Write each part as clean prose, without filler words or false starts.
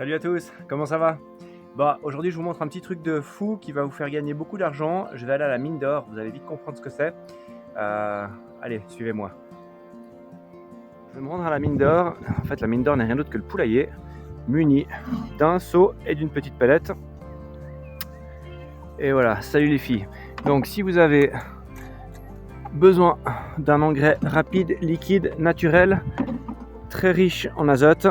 Salut à tous, comment ça va? Aujourd'hui je vous montre un petit truc de fou qui va vous faire gagner beaucoup d'argent. Je vais aller à la mine d'or, vous allez vite comprendre ce que c'est. Euh, Allez, suivez-moi. Je vais me rendre à la mine d'or. En fait, la mine d'or n'est rien d'autre que le poulailler, muni d'un seau et d'une petite pellette. Et voilà, salut les filles. Donc si vous avez besoin d'un engrais rapide, liquide, naturel, très riche en azote,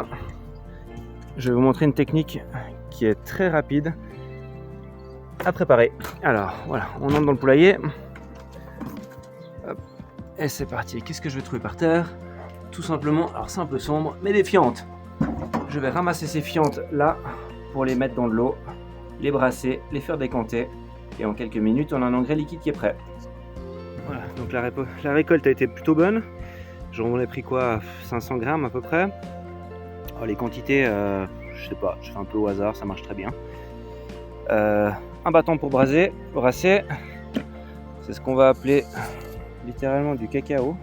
je vais vous montrer une technique qui est très rapide à préparer. Alors voilà, on entre dans le poulailler. Hop, et c'est parti. Qu'est-ce que je vais trouver par terre? Tout simplement, alors c'est un peu sombre, mais des fientes. Je vais ramasser ces fientes là pour les mettre dans de l'eau, les brasser, les faire décanter. Et en quelques minutes, on a un engrais liquide qui est prêt. Voilà, donc la récolte a été plutôt bonne. J'en ai pris quoi, 500 grammes à peu près. Alors les quantités, je sais pas, je fais un peu au hasard, ça marche très bien. Un bâton pour brasser, c'est ce qu'on va appeler littéralement du cacao.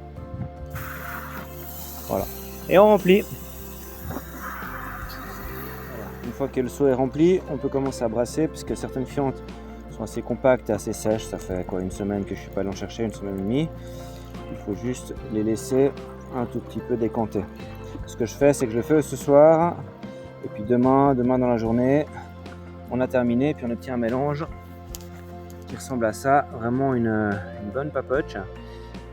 Voilà. Et on remplit. Voilà. Une fois que le seau est rempli, on peut commencer à brasser puisque certaines fientes sont assez compactes et assez sèches. Ça fait quoi, une semaine que je suis pas allé en chercher, une semaine et demie. Il faut juste les laisser un tout petit peu décanter. Ce que je fais, c'est que je le fais ce soir et puis demain dans la journée, on a terminé, puis on obtient un mélange qui ressemble à ça, vraiment une bonne papoche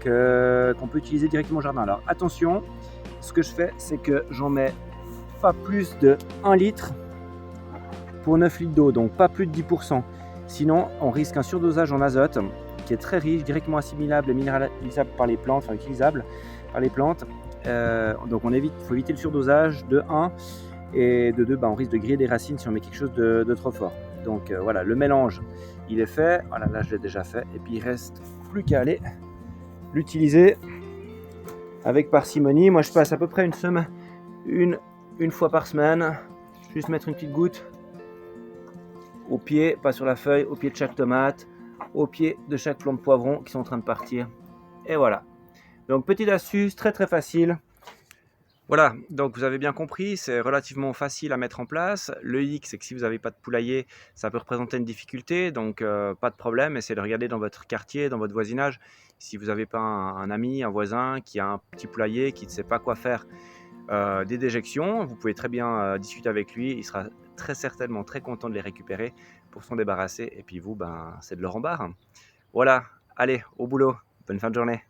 qu'on peut utiliser directement au jardin. Alors attention, ce que je fais, c'est que j'en mets pas plus de 1 litre pour 9 litres d'eau, donc pas plus de 10%. Sinon, on risque un surdosage en azote qui est très riche, directement assimilable et minéralisable par les plantes, enfin utilisable par les plantes. Donc il faut éviter le surdosage de 1 et de 2, on risque de griller des racines si on met quelque chose de trop fort. Donc voilà, le mélange, il est fait. Voilà, là je l'ai déjà fait. Et puis il reste plus qu'à aller l'utiliser avec parcimonie. Moi je passe à peu près une fois par semaine, juste mettre une petite goutte au pied, pas sur la feuille, au pied de chaque tomate, au pied de chaque plante de poivron qui sont en train de partir. Et voilà. Donc petite astuce, très très facile. Voilà, donc vous avez bien compris, c'est relativement facile à mettre en place. Le hic, c'est que si vous n'avez pas de poulailler, ça peut représenter une difficulté, donc pas de problème, essayez de regarder dans votre quartier, dans votre voisinage, si vous n'avez pas un ami, un voisin qui a un petit poulailler, qui ne sait pas quoi faire des déjections, vous pouvez très bien discuter avec lui, il sera très certainement très content de les récupérer pour s'en débarrasser, et puis vous, c'est de leur embarras. Voilà, allez, au boulot, bonne fin de journée.